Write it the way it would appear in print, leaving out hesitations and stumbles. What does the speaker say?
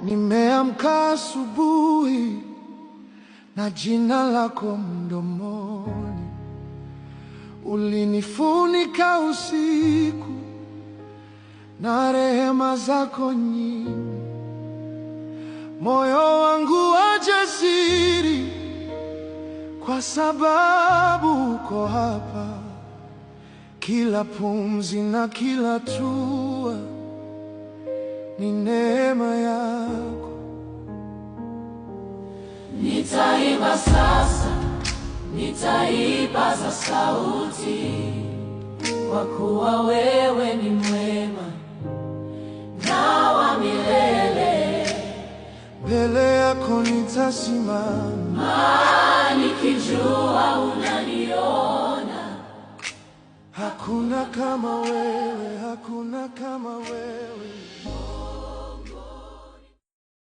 Nimeamka asubuhi na jina lako mdomoni. Ulinifunika usiku na rehema zako nyingi. Moyo wangu wa jasiri kwa sababu uko hapa. Kila pumzi na kila hatua ni neema yako. Nitaimba sasa, nitaipaza sauti, kwa kuwa wewe ni mwema na wa milele. Mbele yako nitasimama, nikijua unaniona. Hakuna kama wewe, hakuna kama wewe.